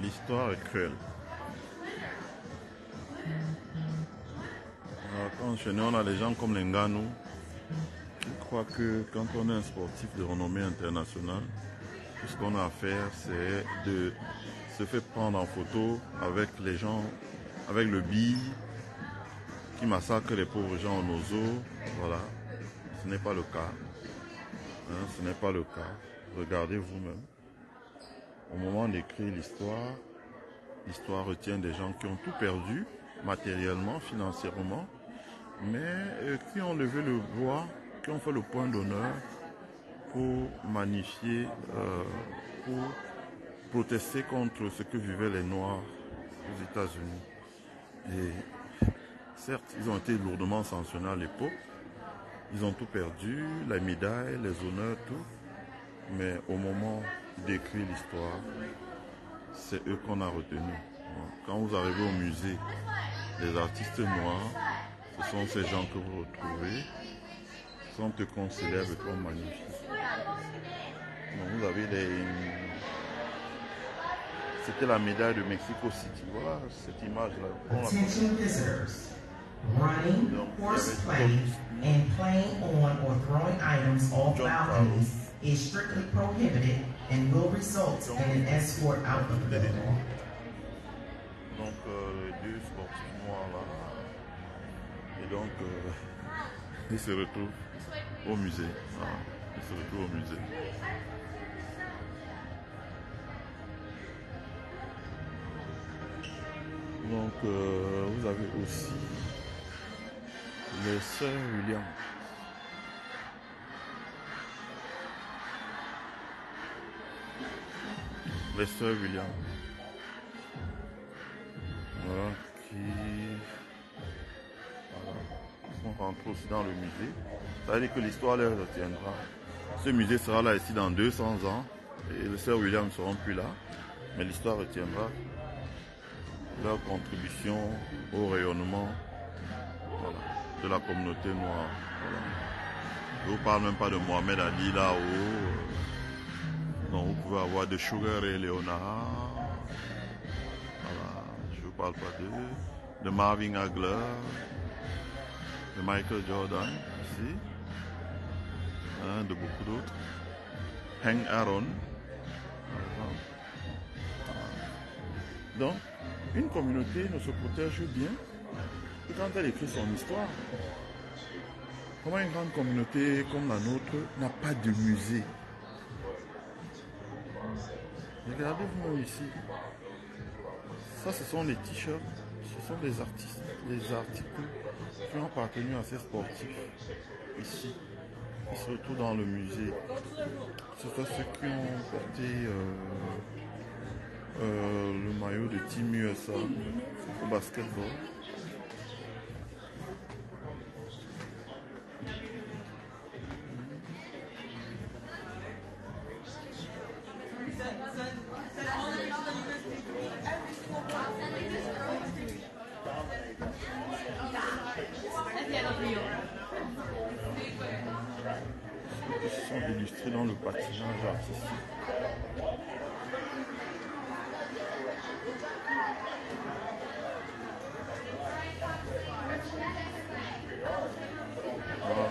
L'histoire est cruelle. Alors, quand chez nous, on a des gens comme les Ngannou qui croient que quand on est un sportif de renommée internationale, tout ce qu'on a à faire, c'est de se faire prendre en photo avec les gens, avec le bille qui massacre les pauvres gens en ozo. Voilà. Ce n'est pas le cas. Ce n'est pas le cas. Regardez vous-même. Au moment d'écrire l'histoire, l'histoire retient des gens qui ont tout perdu, matériellement, financièrement, mais qui ont levé le voix, qui ont fait le point d'honneur pour magnifier, pour protester contre ce que vivaient les Noirs aux États-Unis. Et certes, ils ont été lourdement sanctionnés à l'époque. Ils ont tout perdu, la médaille, les honneurs, tout. Mais au moment d'écrire l'histoire, c'est eux qu'on a retenus. Quand vous arrivez au musée des artistes noirs, ce sont ces gens que vous retrouvez. Ce sont eux qu'on célèbre et qu'on magnifie. Donc vous avez c'était la médaille de Mexico City. Voilà cette image-là. Attention visitors. Running, horseplay, and playing on or throwing items off balconies is strictly prohibited and will result in an escort out of the building. Donc, les deux sportifs noirs là. Et donc, ils se retrouvent au musée. Ils se retrouvent au musée. Donc, vous avez aussi les sœurs Williams. Les sœurs Williams. Voilà, qui sont rentrés aussi dans le musée. Ça veut dire que l'histoire les retiendra. Ce musée sera là ici dans 200 ans et les sœurs Williams ne seront plus là. Mais l'histoire retiendra leur contribution au rayonnement, voilà, de la communauté noire. Voilà. Je ne vous parle même pas de Mohamed Ali là-haut. Donc vous pouvez avoir de Sugar Ray Leonard. Voilà. Je ne vous parle pas de Marvin Hagler, de Michael Jordan ici, de beaucoup d'autres. Hank Aaron, par exemple. Donc, une communauté ne se protège bien que quand elle écrit son histoire. Comment une grande communauté comme la nôtre n'a pas de musée? Regardez-vous ici. Ça, ce sont les t-shirts, ce sont des artistes, des articles qui ont appartenu à ces sportifs ici. Ils se retrouvent dans le musée. C'est ceux qui ont porté le maillot de Team USA au basketball. Ils sont illustrés dans le patinage artistique. Voilà.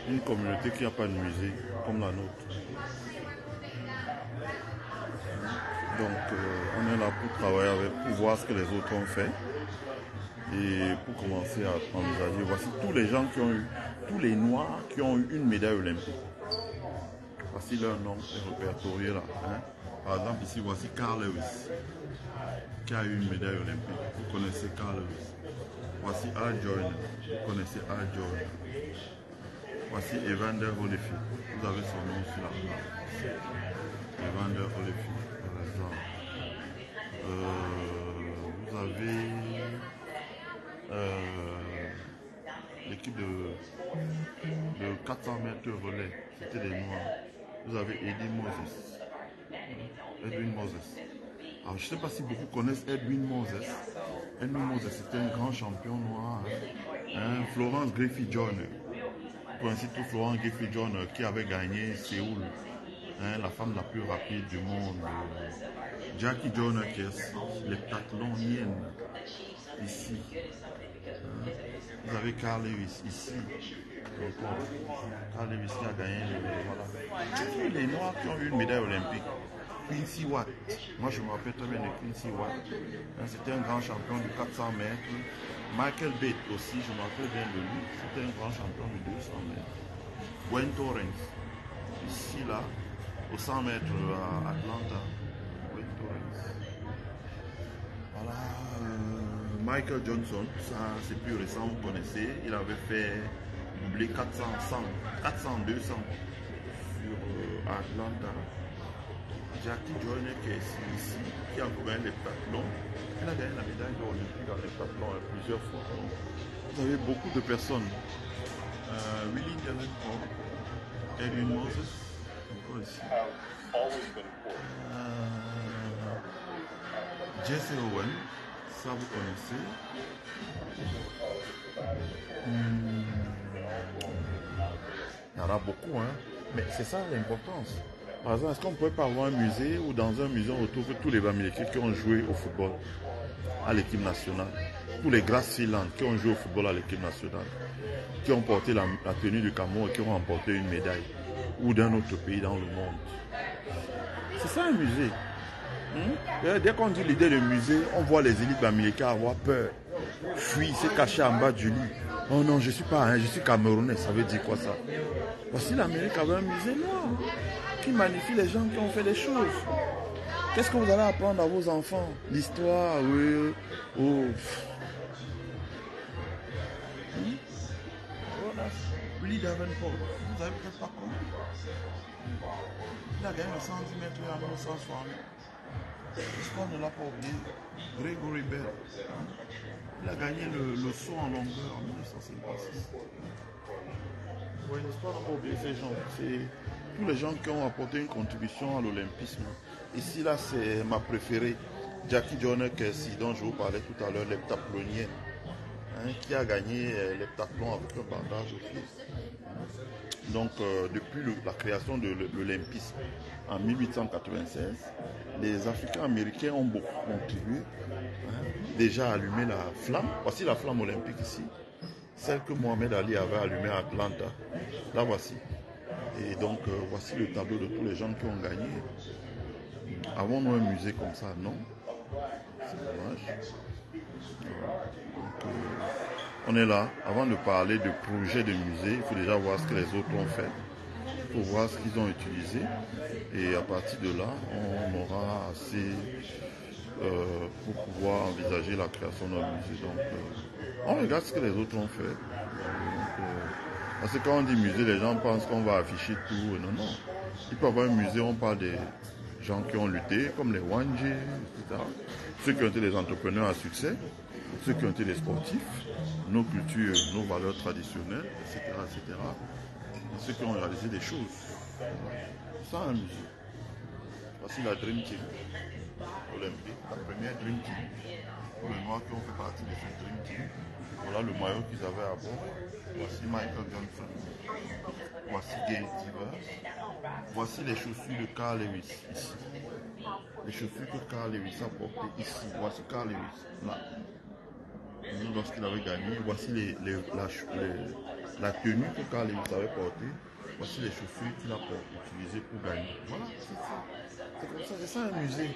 Une communauté qui n'a pas de musée comme la nôtre. Donc on est là pour travailler avec, pour voir ce que les autres ont fait et pour commencer à envisager. Voici tous les gens qui ont eu, tous les Noirs qui ont eu une médaille olympique. Voici leur nom est répertorié là. Par exemple ici, voici Carl Lewis qui a eu une médaille olympique. Vous connaissez Carl Lewis. Voici Al Jordan. Vous connaissez Al Jordan. Voici Evander Holyfield. Vous avez son nom sur la carte. Evander Holyfield, par exemple. Vous avez l'équipe de 400 mètres relais. C'était des Noirs. Vous avez Eddie Moses. Edwin Moses. Alors, je ne sais pas si beaucoup connaissent Edwin Moses. Edwin Moses, c'était un grand champion noir. Florence Griffith Joyner. Pour ainsi tout, Florence Griffith Joyner qui avait gagné Séoul hein, la femme la plus rapide du monde. Jackie Joyner qui est l'heptathlonienne ici. Hein. Vous avez Carl Lewis ici. Carl Lewis qui a gagné. Voilà. Les Noirs qui ont eu une médaille olympique. Quincy Watt. Moi je me rappelle très bien de Quincy Watt. Hein, c'était un grand champion du 400 mètres. Michael Bates aussi, je me rappelle bien de lui. C'était un grand champion du 200 mètres. Wayne Torrens. Ici là, au 100 mètres à Atlanta. Wayne Torrens. Voilà. Michael Johnson, ça c'est plus récent, vous connaissez. Il avait fait doubler 400, 200 sur Atlanta. Jackie Joyner qui est ici, qui a gagné l'heptathlon. Elle a gagné la médaille olympique dans l'heptathlon plusieurs fois. Vous avez beaucoup de personnes. Willie Davenport, Edwin Moses, encore ici. Jesse Owen, ça vous connaissez. Il y en a beaucoup, hein. Mais c'est ça l'importance. Par exemple, est-ce qu'on ne pourrait pas avoir un musée où dans un musée on retrouve tous les Américains qui ont joué au football à l'équipe nationale, tous les Grassland qui ont joué au football à l'équipe nationale, qui ont porté la tenue du Cameroun et qui ont remporté une médaille, ou d'un autre pays dans le monde. C'est ça un musée. Dès qu'on dit l'idée de musée, on voit les élites américaines avoir peur, fuir, se cacher en bas du lit. Oh non, je ne suis pas, hein, je suis camerounais, ça veut dire quoi ça? Voici l'Amérique avait un musée noir qui magnifie les gens qui ont fait des choses. Qu'est-ce que vous allez apprendre à vos enfants? L'histoire, oui. Oh. Willie Davenport, vous avez peut-être pas compris. Il a gagné le 110 mètres en 1960. L'histoire ne l'a pas oublié. Gregory Bell. Il a gagné le saut en longueur en 1956. Oui, l'histoire n'a pas oublié ces gens. C'est tous les gens qui ont apporté une contribution à l'olympisme. Ici, là, c'est ma préférée, Jackie Joyner Kersey, dont je vous parlais tout à l'heure, l'heptathlonienne, hein, qui a gagné l'heptathlon avec un bandage au pied. Donc, depuis la création de l'olympisme en 1896, les Africains américains ont beaucoup contribué, hein, déjà à allumer la flamme. Voici la flamme olympique ici, celle que Mohamed Ali avait allumée à Atlanta. Là, voici. Et donc, voici le tableau de tous les gens qui ont gagné. Avons-nous un musée comme ça? Non. C'est dommage. Donc, on est là. Avant de parler de projet de musée, il faut déjà voir ce que les autres ont fait. Il faut voir ce qu'ils ont utilisé. Et à partir de là, on aura assez pour pouvoir envisager la création d'un musée. Donc, on regarde ce que les autres ont fait. Parce que quand on dit musée, les gens pensent qu'on va afficher tout. Non, non. Il peut y avoir un musée, on parle des gens qui ont lutté, comme les Wanje, etc. Ceux qui ont été des entrepreneurs à succès, ceux qui ont été des sportifs, nos cultures, nos valeurs traditionnelles, etc. etc. Et ceux qui ont réalisé des choses. Ça, un musée. Voici la Dream Team olympique, la première Dream Team. Pour les Noirs qui ont fait partie de cette Dream Team. Voilà le maillot qu'ils avaient à bord. Voici Michael Johnson. Voici Gay Divers. Voici les chaussures de Carl Lewis ici. Les chaussures que Carl Lewis a portées ici. Voici Carl Lewis là. Lorsqu'il avait gagné, voici la tenue que Carl Lewis avait portée. Voici les chaussures qu'il a utilisées pour gagner. Voilà, c'est ça. C'est comme ça, c'est ça un musée.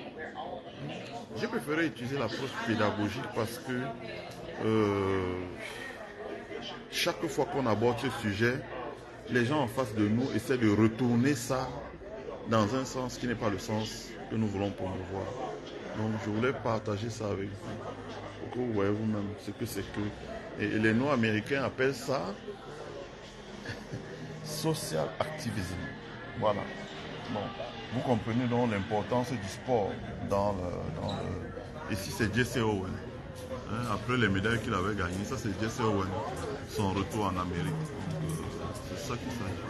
J'ai préféré utiliser l'approche pédagogique parce que chaque fois qu'on aborde ce sujet, les gens en face de nous essaient de retourner ça dans un sens qui n'est pas le sens que nous voulons promouvoir. Donc je voulais partager ça avec vous, pour que vous voyez vous-même ce que c'est que. Et les Noirs américains appellent ça social activism. Voilà. Bon, vous comprenez donc l'importance du sport dans le... Ici c'est Jesse Owen. Hein, après les médailles qu'il avait gagnées, ça c'est Jesse Owen, son retour en Amérique. C'est ça qui s'agit.